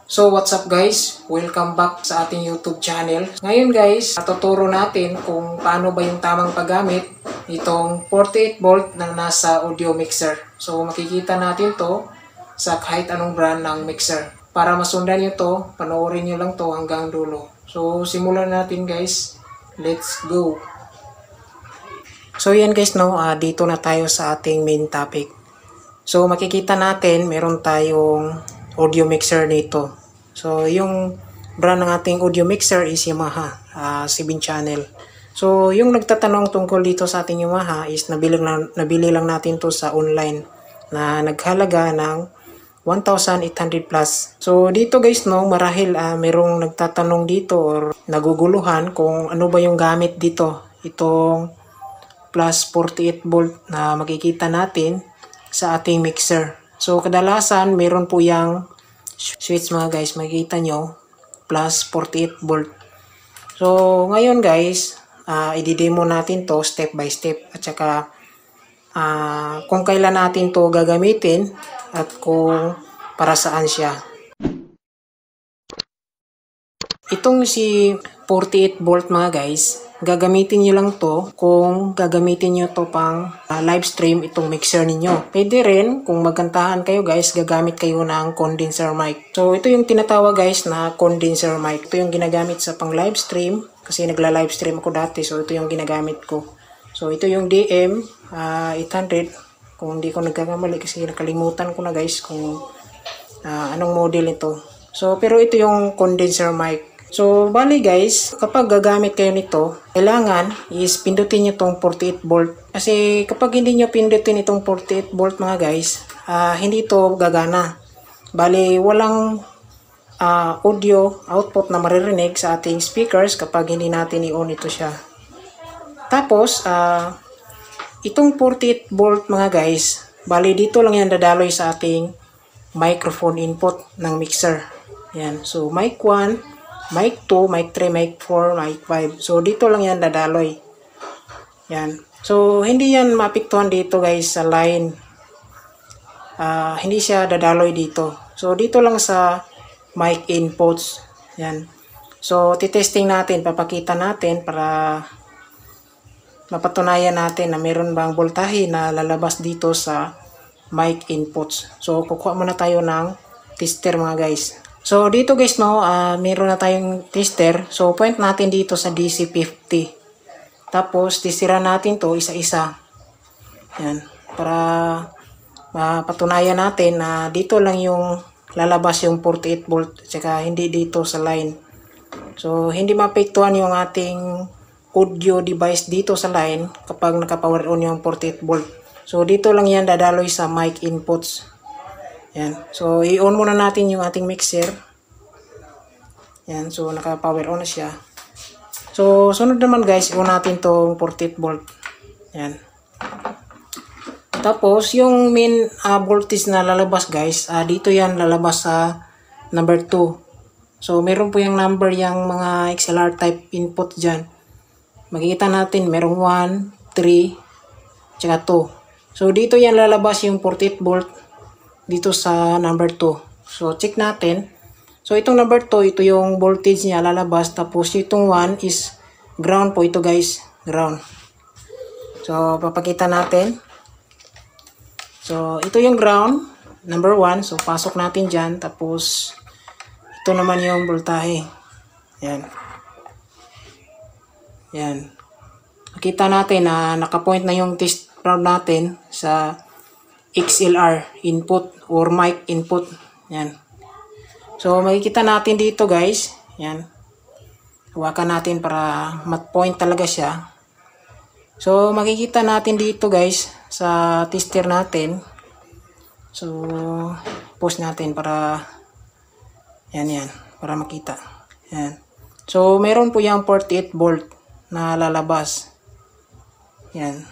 So what's up guys? Welcome back sa ating YouTube channel. Ngayon guys, tuturo natin kung paano ba yung tamang paggamit itong 48 volt na nasa audio mixer. So makikita natin to sa kahit anong brand ng mixer. Para masundan nyo to, panoorin nyo lang to hanggang dulo. So simulan natin guys. Let's go! So yan guys, dito na tayo sa ating main topic. So makikita natin meron tayong audio mixer dito. So yung brand ng ating audio mixer is Yamaha 7 channel. So yung nagtatanong tungkol dito sa ating Yamaha is nabili lang natin to sa online na naghalaga ng 1,800 plus. So dito guys marahil merong nagtatanong dito or naguguluhan kung ano ba yung gamit dito. Itong plus 48 volt na makikita natin sa ating mixer. So kadalasan meron po yung switch mga guys, makikita nyo plus 48 volt. So ngayon guys, i-demo natin to step by step at saka kung kailan natin to gagamitin at kung para saan siya. Itong si 48 volt mga guys, gagamitin nyo lang to kung gagamitin nyo to pang live stream itong mixer ninyo. Pwede rin kung magkantahan kayo guys, gagamit kayo ng condenser mic. So ito yung tinatawag guys na condenser mic. Ito yung ginagamit sa pang live stream kasi nagla-live stream ako dati. So ito yung ginagamit ko. So ito yung DM 800 kung hindi ko nagkakamali kasi nakalimutan ko na guys kung anong model ito. So pero ito yung condenser mic. So, bali guys, kapag gagamit kayo nito, kailangan is pindutin nyo itong 48 volt. Kasi kapag hindi nyo pindutin itong 48 volt mga guys, hindi ito gagana. Bali, walang audio output na maririnig sa ating speakers kapag hindi natin i-on ito siya. Tapos, itong 48 volt mga guys, bali dito lang yan dadaloy sa ating microphone input ng mixer. Yan. So, mic 1, mic 2, mic 3, mic 4, mic 5. So, dito lang yan dadaloy. Yan. So, hindi yan mapiktuhan dito guys sa line. Hindi siya dadaloy dito. So, dito lang sa mic inputs. Yan. So, titesting natin, papakita natin para mapatunayan natin na meron bang voltahe na lalabas dito sa mic inputs. So, kukuha muna tayo ng tester mga guys. So, dito guys, meron na tayong tester. So, point natin dito sa DC50. Tapos, testira natin to isa-isa. Yan. Para mapatunayan natin na dito lang yung lalabas yung 48 volt. Tsaka hindi dito sa line. So, hindi mapektuhan yung ating audio device dito sa line kapag naka-power on yung 48 volt. So, dito lang yan dadaloy sa mic inputs. Yan. So, i-on muna natin yung ating mixer. Yan. So, naka-power on na siya. So, sunod naman guys, i-on natin tong 48 volt. Yan. Tapos, yung main voltage na lalabas guys, dito yan lalabas sa number 2. So, meron po yung number yung mga XLR type input dyan. Makikita natin, merong 1, 3, tsaka 2. So, dito yan lalabas yung 48 volt. Dito sa number 2. So, check natin. So, itong number 2, ito yung voltage niya lalabas. Tapos, itong 1 is ground po ito guys. Ground. So, papakita natin. So, ito yung ground. Number 1. So, pasok natin dyan. Tapos, ito naman yung voltahe. Yan. Yan. Makita natin na nakapoint na yung test probe natin sa XLR input or mic input. Yan. So, makikita natin dito guys. Yan. Hawakan natin para mat-point talaga siya. So, makikita natin dito guys sa tester natin. So, post natin para yan. Para makita. Yan. So, meron po yung 48 volt na lalabas. Yan.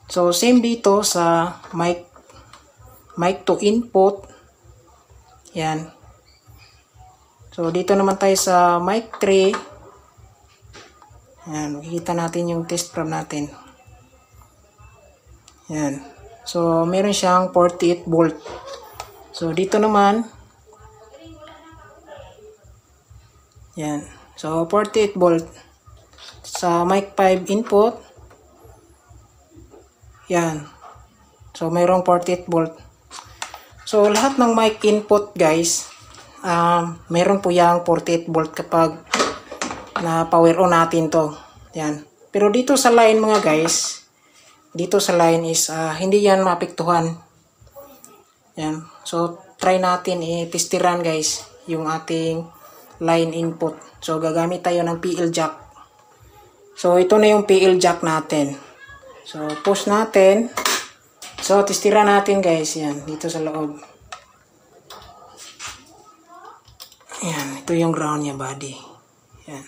So, same dito sa mic 2 input. Yan. So, dito naman tayo sa mic 3. Yan. Makikita natin yung test probe natin. Yan. So, meron siyang 48 volt. So, dito naman, Yan. So, 48 volt. Sa mic 5 input. Yan. So, mayroong 48 volt. So, lahat ng mic input guys, mayroon po yung 48 volt kapag na power on natin to. Yan. Pero dito sa line mga guys, dito sa line is hindi yan maapektuhan. Yan. So, try natin i-testiran guys yung ating line input. So, gagamit tayo ng PL jack. So, ito na yung PL jack natin. So, push natin. So, testiran natin guys. Yan. Dito sa loob. Yan. Ito yung ground niya body. Yan.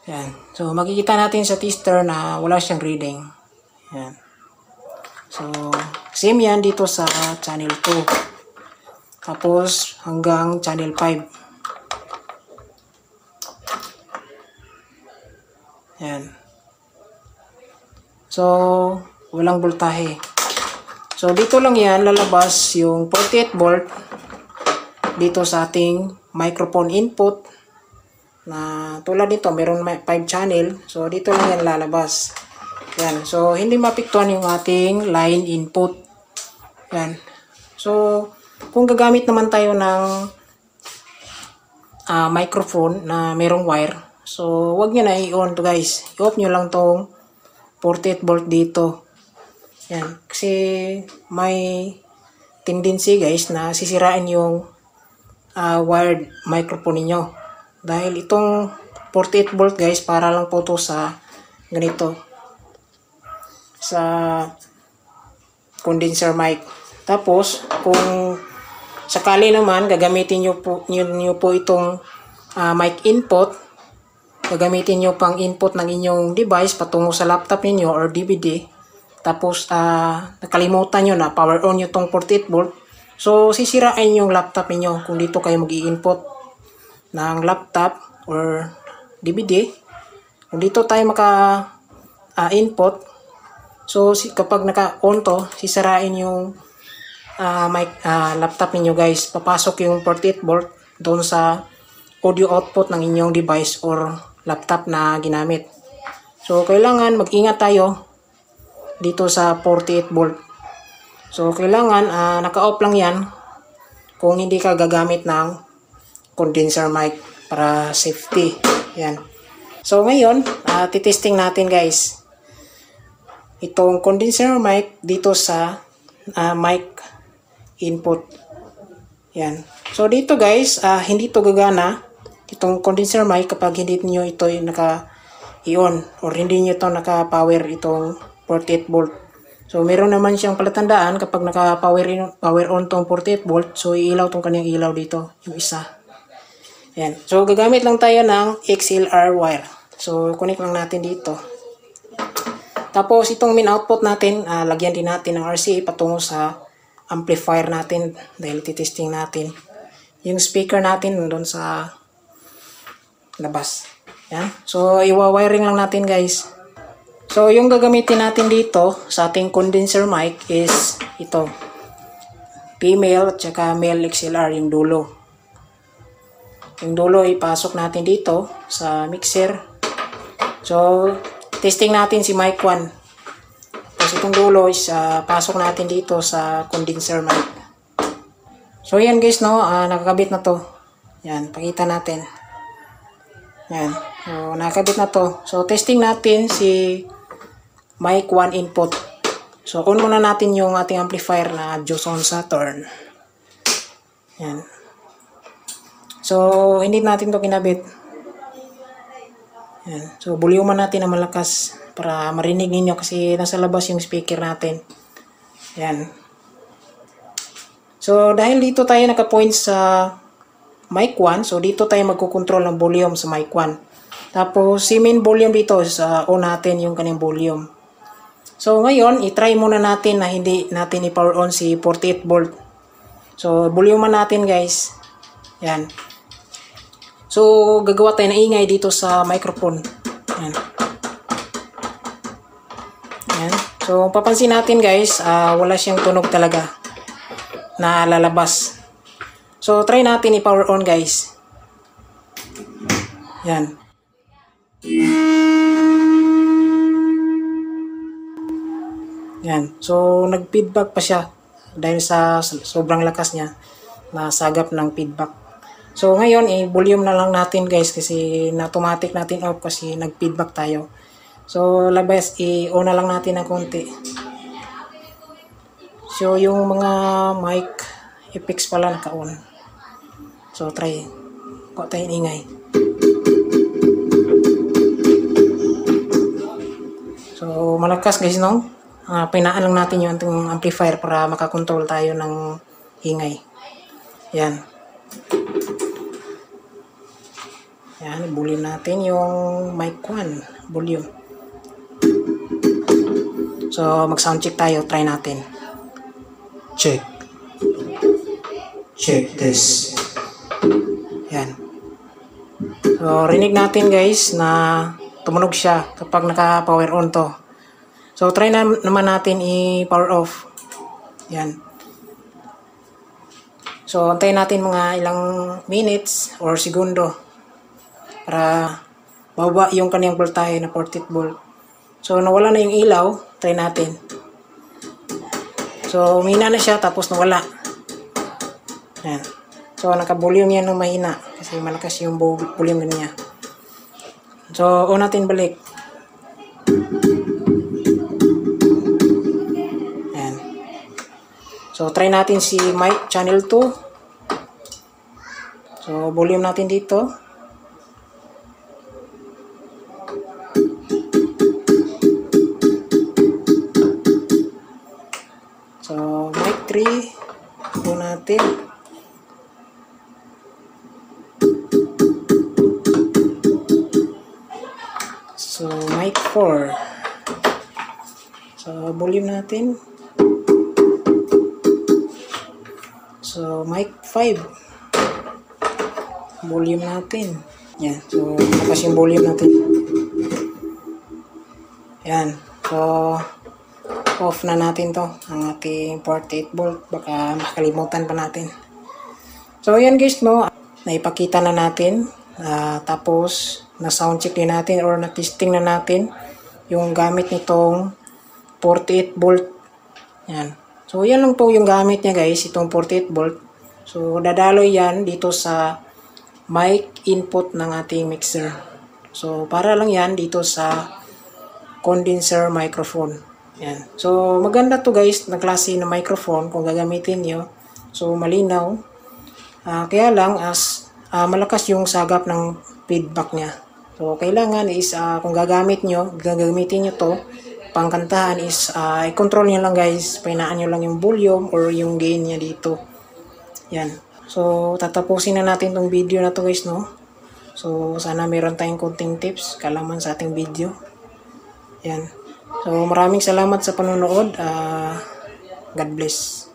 Yan. So, makikita natin sa tester na wala siyang reading. Yan. So, same yan dito sa channel 2. Tapos, hanggang channel 5. Yan. So, walang voltahe. So, dito lang yan lalabas yung 48 volt dito sa ating microphone input na tulad nito, meron 5 channel. So, dito lang yan lalabas. Yan. So, hindi mapiktuhan yung ating line input. Yan. So, kung gagamit naman tayo ng microphone na merong wire, so, wag nyo na i-on to guys. I-off nyo lang tong 48 volt dito. Yan. Kasi may tendency guys na sisirain yung wired microphone niyo. Dahil itong 48 volt guys, para lang po to sa ganito. Sa condenser mic. Tapos, kung sakali naman gagamitin nyo po itong mic input, gagamitin nyo pang input ng inyong device patungo sa laptop niyo or DVD, tapos nakalimutan nyo na power on nyo itong 48 volt, so sisirain yung laptop niyo kung dito kayo mag-i-input ng laptop or DVD. Kung dito tayo maka-input, so kapag naka-on to, sisirain yung laptop niyo guys. Papasok yung 48 volt doon sa audio output ng inyong device or laptop na ginamit. So, kailangan mag-ingat tayo dito sa 48 volt. So, kailangan naka-off lang yan kung hindi ka gagamit ng condenser mic para safety. Yan. So, ngayon, titesting natin guys itong condenser mic dito sa mic input. Yan. So, dito guys, hindi to gagana itong condenser mic kapag hindi niyo ito naka-i-on or hindi niyo ito naka-power itong 48 volt. So, meron naman siyang palatandaan kapag naka-power on tong 48 volt. So, iilaw tong kanyang ilaw dito, yung isa. Yan. So, gagamit lang tayo ng XLR wire. So, connect lang natin dito. Tapos, itong main output natin, lagyan din natin ng RCA patungo sa amplifier natin dahil titesting natin yung speaker natin doon sa labas. Yan. So, iwa-wiring lang natin guys. So, yung gagamitin natin dito sa ating condenser mic is ito. Female at saka male XLR yung dulo. Yung dulo ipasok natin dito sa mixer. So, testing natin si mic 1. Tapos itong dulo is pasok natin dito sa condenser mic. So, yan guys, no, nakakabit na to. Yan, pakita natin. Yan. So, nakakabit na to. So, testing natin si mic 1 input. So, on muna natin yung ating amplifier na Joson Saturn. Yan. So, hindi natin to kinabit. Yan. So, volume natin na malakas para marinig ninyo kasi nasa labas yung speaker natin. Yan. So, dahil dito tayo naka-point sa mic 1, so dito tayo magkukontrol ng volume sa mic 1. Tapos, si main volume dito is on natin yung kanyang volume. So, ngayon, i-try muna natin na hindi natin i-power on si 48 volt. So, volume natin guys. Yan. So, gagawa tayo ng ingay dito sa microphone. Yan. Yan. So, papansin natin guys, wala siyang tunog talaga na lalabas. So, try natin i-power on guys. Yan. Yan. So, nag-feedback pa siya dahil sa sobrang lakas niya na sagap ng feedback. So, ngayon, i-volume na lang natin guys kasi na-automatic natin off kasi nag-feedback tayo. So, labas, i-on na lang natin ng konti. So, yung mga mic effects pala naka-on. So, try. Kuha tayong ingay. So, malakas guys, no? Pinaan lang natin yung ating amplifier para makakontrol tayo ng ingay. Yan. Yan, volume natin yung mic 1 volume. So, mag-sound check tayo. Try natin. Check. Check this. Yan. So, rinig natin guys na tumunog siya kapag naka-power on to. So, try naman natin i-power off. Yan. So, antayin natin mga ilang minutes or segundo para bababa yung kanyang voltahe na 48 volt. So, nawala na yung ilaw. Try natin. So, umina na siya tapos nawala. Yan. So, naka-volume yan ng mahina kasi malakas yung volume niya. So, on natin balik. Yan. So, try natin si mic channel 2. So, volume natin dito. So, mic 3. On natin. So, mic 4. So, volume natin. So, mic 5. Volume natin. Yan. So, lakas yung volume natin. Yan. So, off na natin to. Ang ating 48 volt. Baka makalimutan pa natin. So, yan guys, no. Naipakita na natin. Tapos, na-sound check din natin or na-testing na natin yung gamit nitong 48 volt. Yan. So, yan lang po yung gamit niya guys, itong 48 volt. So, dadaloy yan dito sa mic input ng ating mixer. So, para lang yan dito sa condenser microphone. Yan. So, maganda to guys na klase na microphone kung gagamitin nyo. So, malinaw. Kaya lang malakas yung sagap ng feedback niya. So, kailangan is kung gagamitin nyo to, pangkantahan is i-control nyo lang guys. Painaan nyo lang yung volume or yung gain niya dito. Yan. So, tatapusin na natin tong video na to guys, no? So, sana meron tayong konting tips kalaman sa ating video. Yan. So, maraming salamat sa panonood. God bless.